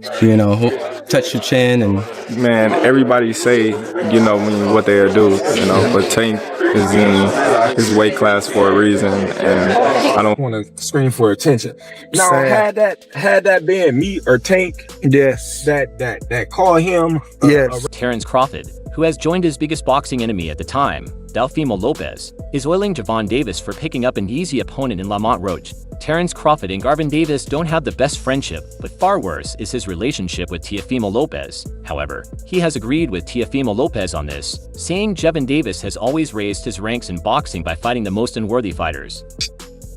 touch your chin and. Man, everybody say, what they'll do, but Tank is in his weight class for a reason, and I don't want to scream for attention. Now, had that been me or Tank, yes, that call him, yes. Terence Crawford, who has joined his biggest boxing enemy at the time, Lamont, is oiling Gervonta Davis for picking up an easy opponent in Lamont Roach. Terence Crawford and Gervonta Davis don't have the best friendship, but far worse is his relationship with Lopez. However, he has agreed with Lopez on this, saying Gervonta Davis has always raised his ranks in boxing by fighting the most unworthy fighters.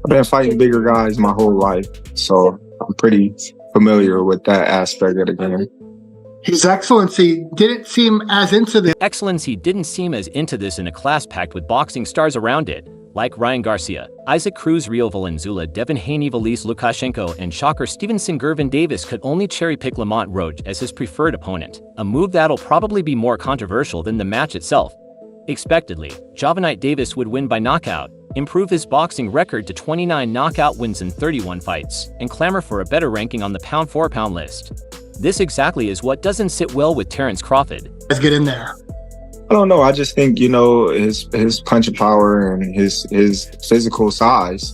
I've been fighting bigger guys my whole life, so I'm pretty familiar with that aspect of the game. His Excellency didn't seem as into this. Excellency didn't seem as into this in a class packed with boxing stars around it, like Ryan Garcia, Isaac Cruz, Rio Valenzuela, Devin Haney, Valis Lukashenko, and Shakur. Stevenson. Gervonta Davis could only cherry-pick Lamont Roach as his preferred opponent, a move that'll probably be more controversial than the match itself. Expectedly, Gervonta Davis would win by knockout, improve his boxing record to 29 knockout wins in 31 fights, and clamor for a better ranking on the pound-for-pound list. This exactly is what doesn't sit well with Terence Crawford. Let's get in there. I don't know. I just think, his punching power and his physical size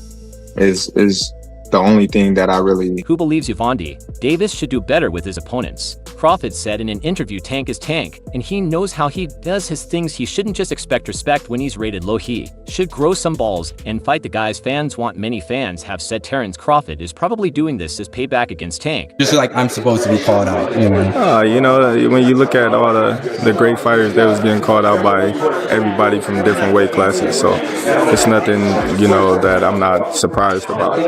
is the only thing that I really... Who believes Gervonta Davis should do better with his opponents? Crawford said in an interview, Tank is Tank, and he knows how he does his things. He shouldn't just expect respect when he's rated low. He should grow some balls and fight the guys fans want. Many fans have said Terence Crawford is probably doing this as payback against Tank. Just like I'm supposed to be called out, when you look at all the great fighters, they was getting called out by everybody from different weight classes, so it's nothing, that I'm not surprised about.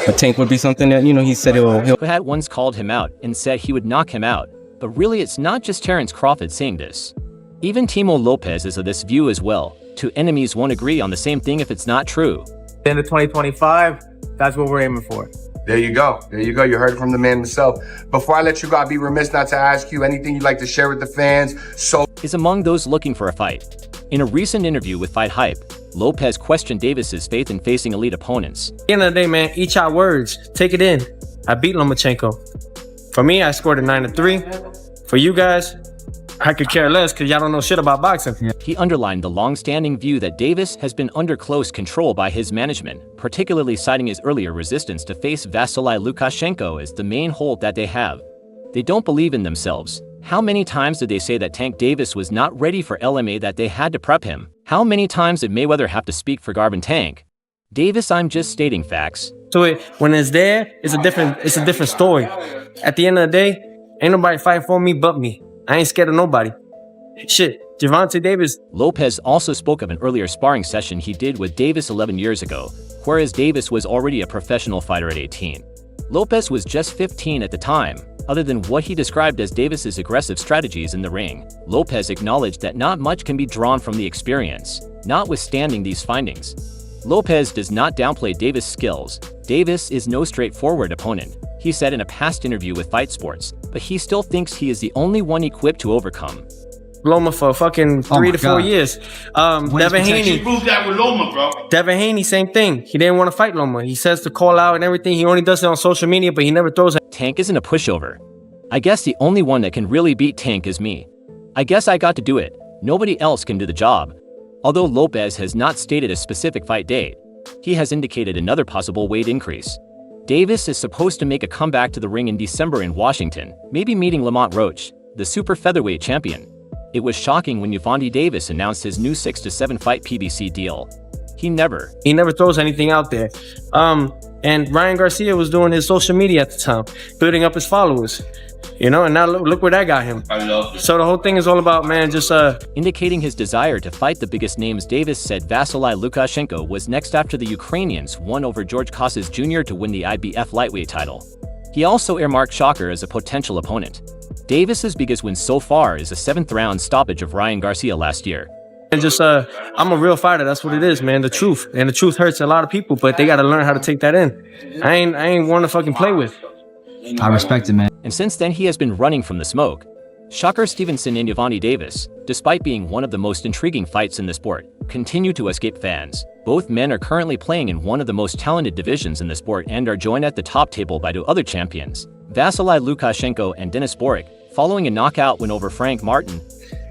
A Tank would be something that, he said he'll... Had once called him out and said he would knock him out. But really, it's not just Terence Crawford saying this. Even Lopez is of this view as well. Two enemies won't agree on the same thing if it's not true. In the 2025, that's what we're aiming for. There you go. You heard it from the man himself. Before I let you go, I'd be remiss not to ask you anything you'd like to share with the fans. Is among those looking for a fight. In a recent interview with Fight Hype, Lopez questioned Davis's faith in facing elite opponents. At the end of the day, man, eat your words. Take it in. I beat Lomachenko. For me, I scored a 9-3. For you guys, I could care less because y'all don't know shit about boxing. He underlined the long-standing view that Davis has been under close control by his management, particularly citing his earlier resistance to face Vasily Lukashenko as the main hold that they have. They don't believe in themselves. How many times did they say that Tank Davis was not ready for LMA, that they had to prep him? How many times did Mayweather have to speak for Gervonta Tank? Davis, I'm just stating facts. So when it's there, it's a different story. At the end of the day, ain't nobody fighting for me but me. I ain't scared of nobody. Shit, Gervonta Davis. Lopez also spoke of an earlier sparring session he did with Davis 11 years ago, whereas Davis was already a professional fighter at 18. Lopez was just 15 at the time. Other than what he described as Davis's aggressive strategies in the ring, Lopez acknowledged that not much can be drawn from the experience. Notwithstanding these findings, Lopez does not downplay Davis' skills. Davis is no straightforward opponent, he said in a past interview with Fight Sports, but he still thinks he is the only one equipped to overcome. Loma for fucking 3 to 4 years. Devin Haney. Proved that with Loma, bro. Devin Haney, same thing. He didn't want to fight Loma. He says to call out and everything. He only does it on social media, but he never throws it. Tank isn't a pushover. I guess the only one that can really beat Tank is me. I guess I got to do it. Nobody else can do the job. Although Lopez has not stated a specific fight date, he has indicated another possible weight increase. Davis is supposed to make a comeback to the ring in December in Washington, maybe meeting Lamont Roach, the super featherweight champion. It was shocking when Gervonta Davis announced his new 6 to 7 fight PBC deal. He never throws anything out there. And Ryan Garcia was doing his social media at the time, building up his followers. And now look where that got him. I love it. So the whole thing is all about, man, just indicating his desire to fight the biggest names. Davis said Vasily Lukashenko was next after the Ukrainians won over George Kostas Jr. to win the IBF lightweight title. He also earmarked Shakur as a potential opponent. Davis's biggest win so far is a 7th round stoppage of Ryan Garcia last year. And just I'm a real fighter. That's what it is, man. The truth. And the truth hurts a lot of people, but they got to learn how to take that in. I ain't one to fucking play with. I respect it, man. And since then, he has been running from the smoke. Shakur, Stevenson, and Gervonta Davis, despite being one of the most intriguing fights in the sport, continue to escape fans. Both men are currently playing in one of the most talented divisions in the sport and are joined at the top table by 2 other champions, Vasily Lukashenko and Denis Boric, following a knockout win over Frank Martin.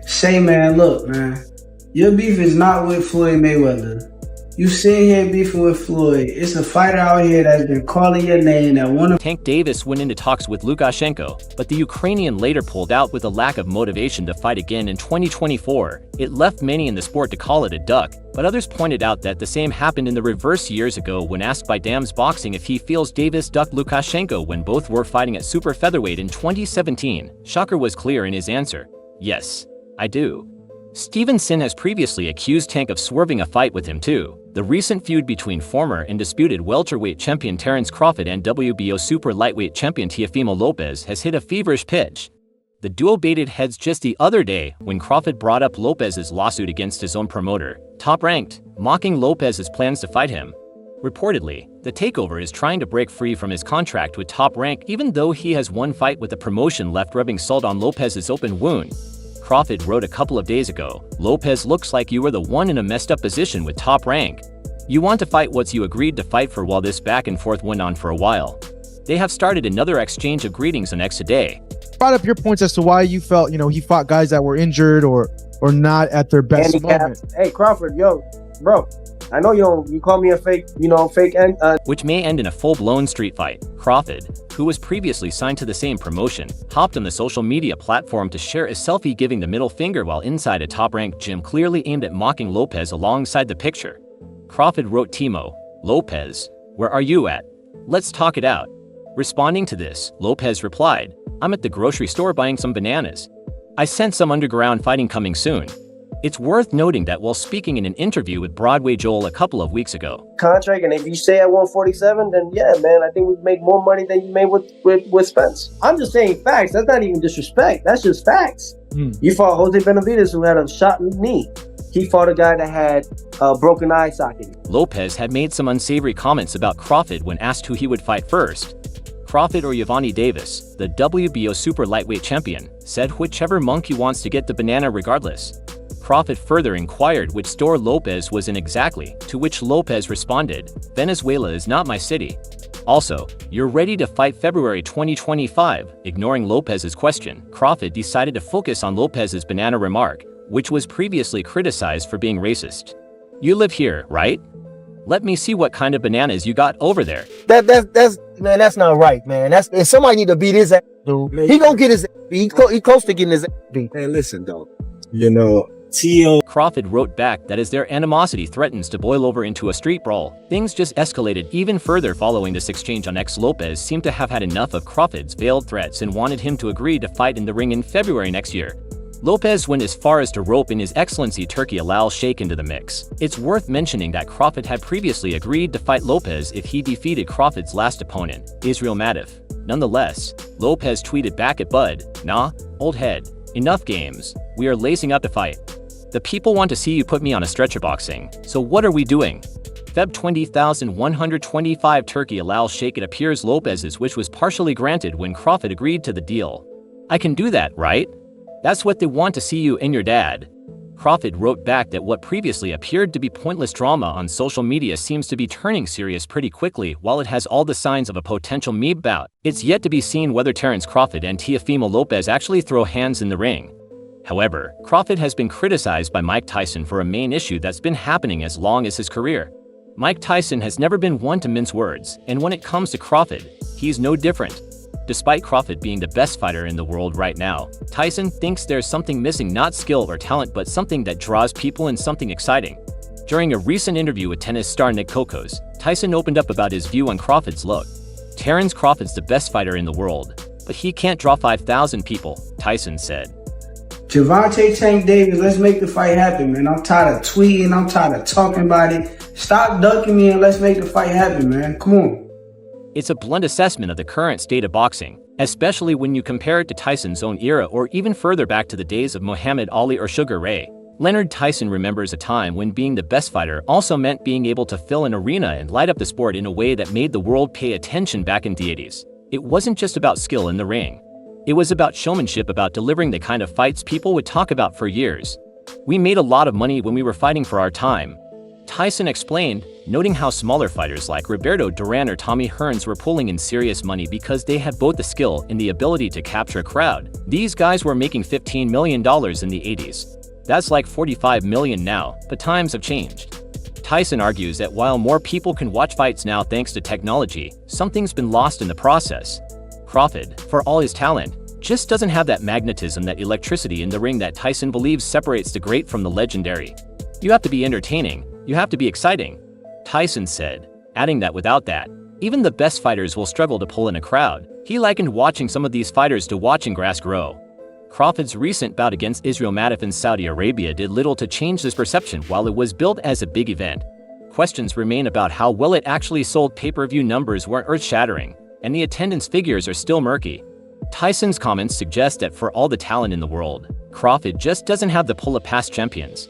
Say, man, look, man. Your beef is not with Floyd Mayweather. You sitting here beefing with Floyd. It's a fighter out here that's been calling your name that wanna. Tank Davis went into talks with Lukashenko, but the Ukrainian later pulled out with a lack of motivation to fight again in 2024. It left many in the sport to call it a duck, but others pointed out that the same happened in the reverse years ago when asked by Dams Boxing if he feels Davis ducked Lukashenko when both were fighting at super featherweight in 2017. Shakur was clear in his answer. Yes, I do. Stevenson has previously accused Tank of swerving a fight with him too. The recent feud between former and disputed welterweight champion Terence Crawford and WBO super lightweight champion Teofimo-Lopez has hit a feverish pitch. The duo baited heads just the other day when Crawford brought up Lopez's lawsuit against his own promoter, Top Ranked, mocking Lopez's plans to fight him. Reportedly, the takeover is trying to break free from his contract with Top Rank even though he has one fight with the promotion left rubbing salt on Lopez's open wound. Crawford wrote a couple of days ago, "Lopez looks like you were the one in a messed up position with Top Rank. You want to fight what you agreed to fight for." While this back and forth went on for a while, they have started another exchange of greetings on X today. Brought up your points as to why you felt, he fought guys that were injured or not at their best moment. Hey, Crawford, yo, bro. I know you call me a fake, which may end in a full-blown street fight. Crawford, who was previously signed to the same promotion, hopped on the social media platform to share a selfie giving the middle finger while inside a top-ranked gym clearly aimed at mocking Lopez alongside the picture. Crawford wrote Timo, "Lopez, where are you at? Let's talk it out." Responding to this, Lopez replied, "I'm at the grocery store buying some bananas. I sense some underground fighting coming soon." It's worth noting that while speaking in an interview with Broadway Joel a couple of weeks ago, contract, and if you stay at 147, then yeah, man, I think we make more money than you made with Spence. I'm just saying facts. That's not even disrespect. That's just facts. You fought Jose Benavidez, who had a shot knee. He fought a guy that had a broken eye socket. Lopez had made some unsavory comments about Crawford when asked who he would fight first. Crawford or Gervonta Davis, the WBO super lightweight champion, said whichever monkey wants to get the banana regardless. Crawford further inquired which store Lopez was in exactly, to which Lopez responded, "Venezuela is not my city." Also, "You're ready to fight February 2025. Ignoring Lopez's question, Crawford decided to focus on Lopez's banana remark, which was previously criticized for being racist. "You live here, right? Let me see what kind of bananas you got over there." That's not right, man. If somebody need to beat his ass, dude, he gonna get his ass beat. He close to getting his ass beat. Hey, listen, though. Crawford wrote back that as their animosity threatens to boil over into a street brawl, things just escalated even further following this exchange on X. Lopez seemed to have had enough of Crawford's veiled threats and wanted him to agree to fight in the ring in February next year. Lopez went as far as to rope in His Excellency Turki Al Sheikh into the mix. It's worth mentioning that Crawford had previously agreed to fight Lopez if he defeated Crawford's last opponent, Israel Madif. Nonetheless, Lopez tweeted back at Bud, "Nah, old head, enough games, we are lacing up to fight. The people want to see you put me on a stretcher boxing, so what are we doing?" Feb 20,125 Turki Al Sheikh. It appears Lopez's wish was partially granted when Crawford agreed to the deal. "I can do that, right? That's what they want to see you and your dad." Crawford wrote back that what previously appeared to be pointless drama on social media seems to be turning serious pretty quickly. While it has all the signs of a potential meat bout, it's yet to be seen whether Terence Crawford and Teofimo-Lopez actually throw hands in the ring. However, Crawford has been criticized by Mike Tyson for a main issue that's been happening as long as his career. Mike Tyson has never been one to mince words, and when it comes to Crawford, he's no different. Despite Crawford being the best fighter in the world right now, Tyson thinks there's something missing, not skill or talent, but something that draws people and something exciting. During a recent interview with tennis star Nick Kokos, Tyson opened up about his view on Crawford's look. "Terence Crawford's the best fighter in the world, but he can't draw 5,000 people," Tyson said. Gervonta Tank Davis, let's make the fight happen, man. I'm tired of tweeting. I'm tired of talking about it. Stop ducking me and let's make the fight happen, man. Come on. It's a blunt assessment of the current state of boxing, especially when you compare it to Tyson's own era or even further back to the days of Muhammad Ali or Sugar Ray. Leonard Tyson remembers a time when being the best fighter also meant being able to fill an arena and light up the sport in a way that made the world pay attention back in the 80s. It wasn't just about skill in the ring. It was about showmanship, about delivering the kind of fights people would talk about for years. We made a lot of money when we were fighting for our time. Tyson explained, noting how smaller fighters like Roberto Duran or Tommy Hearns were pulling in serious money because they had both the skill and the ability to capture a crowd. These guys were making $15 million in the 80s. That's like $45 million now, but times have changed. Tyson argues that while more people can watch fights now thanks to technology, something's been lost in the process. Crawford, for all his talent, just doesn't have that magnetism, that electricity in the ring that Tyson believes separates the great from the legendary. You have to be entertaining. You have to be exciting, Tyson said, adding that without that, even the best fighters will struggle to pull in a crowd. He likened watching some of these fighters to watching grass grow. Crawford's recent bout against Israel Madif in Saudi Arabia did little to change this perception while it was billed as a big event. Questions remain about how well it actually sold. Pay-per-view numbers weren't earth-shattering, and the attendance figures are still murky. Tyson's comments suggest that for all the talent in the world, Crawford just doesn't have the pull of past champions.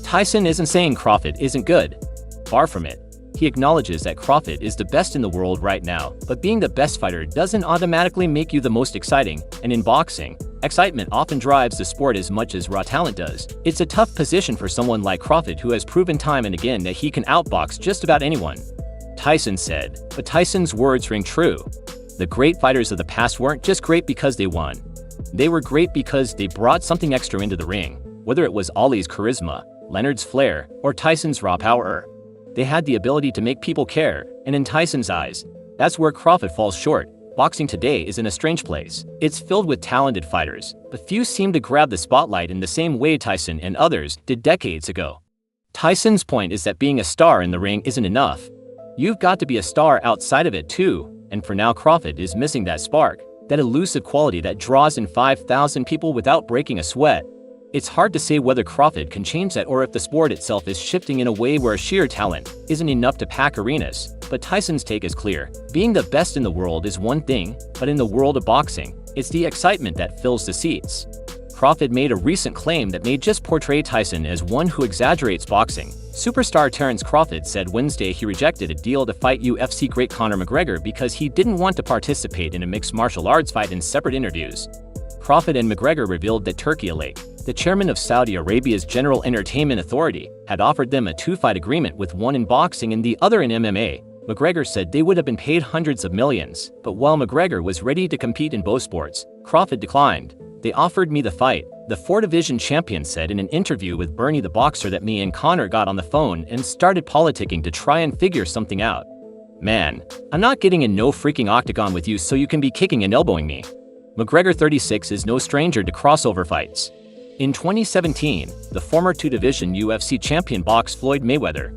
Tyson isn't saying Crawford isn't good. Far from it. He acknowledges that Crawford is the best in the world right now, but being the best fighter doesn't automatically make you the most exciting, and in boxing, excitement often drives the sport as much as raw talent does. It's a tough position for someone like Crawford who has proven time and again that he can outbox just about anyone, Tyson said, but Tyson's words ring true. The great fighters of the past weren't just great because they won. They were great because they brought something extra into the ring, whether it was Ali's charisma, Leonard's flair, or Tyson's raw power. They had the ability to make people care, and in Tyson's eyes, that's where Crawford falls short. Boxing today is in a strange place. It's filled with talented fighters, but few seem to grab the spotlight in the same way Tyson and others did decades ago. Tyson's point is that being a star in the ring isn't enough. You've got to be a star outside of it too, and for now Crawford is missing that spark, that elusive quality that draws in 5,000 people without breaking a sweat. It's hard to say whether Crawford can change that or if the sport itself is shifting in a way where sheer talent isn't enough to pack arenas, but Tyson's take is clear. Being the best in the world is one thing, but in the world of boxing, it's the excitement that fills the seats. Crawford made a recent claim that may just portray Tyson as one who exaggerates boxing. Superstar Terence Crawford said Wednesday he rejected a deal to fight UFC great Conor McGregor because he didn't want to participate in a mixed martial arts fight in separate interviews. Crawford and McGregor revealed that Turki Al, the chairman of Saudi Arabia's General Entertainment Authority, had offered them a two-fight agreement with one in boxing and the other in MMA. McGregor said they would have been paid hundreds of millions, but while McGregor was ready to compete in both sports, Crawford declined. They offered me the fight, the four-division champion said in an interview with Bernie the Boxer, that me and Conor got on the phone and started politicking to try and figure something out. Man, I'm not getting in no freaking octagon with you so you can be kicking and elbowing me. McGregor 36 is no stranger to crossover fights. In 2017, the former two-division UFC champion boxed Floyd Mayweather.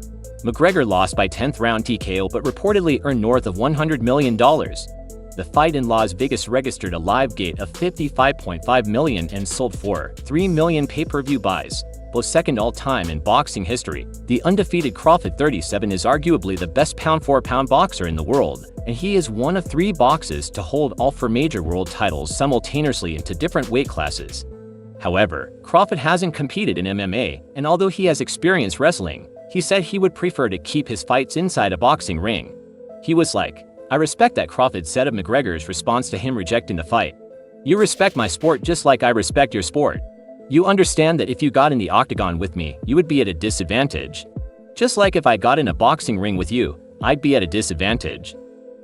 McGregor lost by 10th round TKO but reportedly earned north of $100 million. The fight in Las Vegas registered a live gate of 55.5 million and sold for 3 million pay-per-view buys, both second all-time in boxing history. The undefeated Crawford 37 is arguably the best pound-for-pound boxer in the world, and he is one of 3 boxers to hold all 4 major world titles simultaneously into different weight classes. However, Crawford hasn't competed in MMA, and although he has experience wrestling, he said he would prefer to keep his fights inside a boxing ring. He was like, "I respect that," Crawford said of McGregor's response to him rejecting the fight. "You respect my sport just like I respect your sport. You understand that if you got in the octagon with me, you would be at a disadvantage. Just like if I got in a boxing ring with you, I'd be at a disadvantage."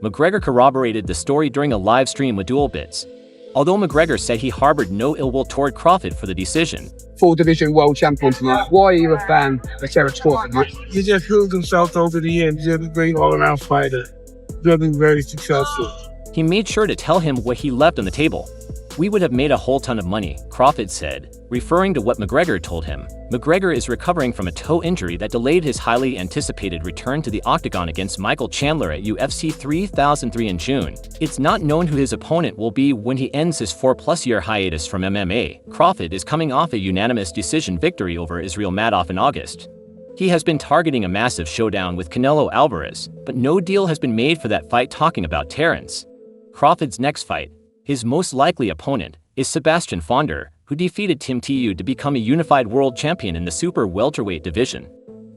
McGregor corroborated the story during a live stream with Dual Bits. Although McGregor said he harbored no ill will toward Crawford for the decision. Four-division world champion tonight. Why are you a fan of Terence Crawford, mate? He just proved himself over the years. He's a great all-around fighter. He's been very successful. He made sure to tell him what he left on the table. "We would have made a whole ton of money," Crawford said, referring to what McGregor told him. McGregor is recovering from a toe injury that delayed his highly anticipated return to the octagon against Michael Chandler at UFC 3003 in June. It's not known who his opponent will be when he ends his 4+ year hiatus from MMA. Crawford is coming off a unanimous decision victory over Israel Madif in August. He has been targeting a massive showdown with Canelo Alvarez, but no deal has been made for that fight. Talking about Terence Crawford's next fight, his most likely opponent is Sebastian Fonder, who defeated Tim Tszyu to become a unified world champion in the super welterweight division.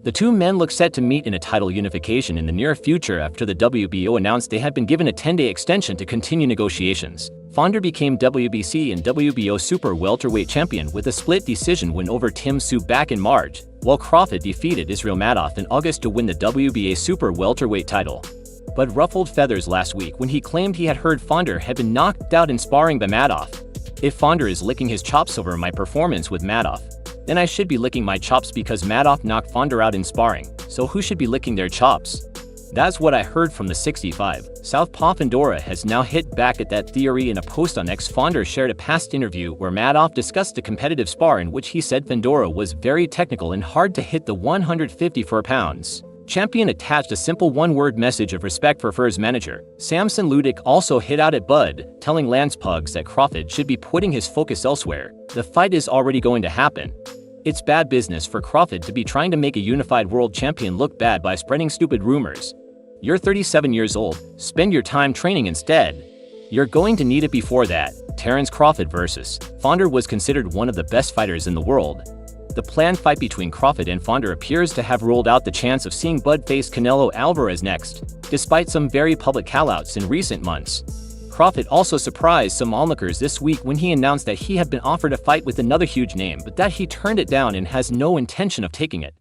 The two men look set to meet in a title unification in the near future after the WBO announced they had been given a 10-day extension to continue negotiations. Fonder became WBC and WBO super welterweight champion with a split decision win over Tim Tszyu back in March. while Crawford defeated Israel Madoff in August to win the WBA super welterweight title. But ruffled feathers last week when he claimed he had heard Fonder had been knocked out in sparring by Madoff. If Fonder is licking his chops over my performance with Madoff, then I should be licking my chops because Madoff knocked Fonder out in sparring, so who should be licking their chops? That's what I heard from the 65. Southpaw Fondora has now hit back at that theory in a post on X. Fonder shared a past interview where Madoff discussed a competitive spar in which he said Fondora was very technical and hard to hit the 154 pounds. Champion attached a simple one-word message of respect for Fur's manager. Samson Ludick also hit out at Bud, telling Lance Pugs that Crawford should be putting his focus elsewhere. The fight is already going to happen. It's bad business for Crawford to be trying to make a unified world champion look bad by spreading stupid rumors. You're 37 years old, spend your time training instead. You're going to need it before that. Terence Crawford vs. Fonder was considered one of the best fighters in the world. The planned fight between Crawford and Fonder appears to have ruled out the chance of seeing Bud face Canelo Alvarez next, despite some very public callouts in recent months. Crawford also surprised some onlookers this week when he announced that he had been offered a fight with another huge name but that he turned it down and has no intention of taking it.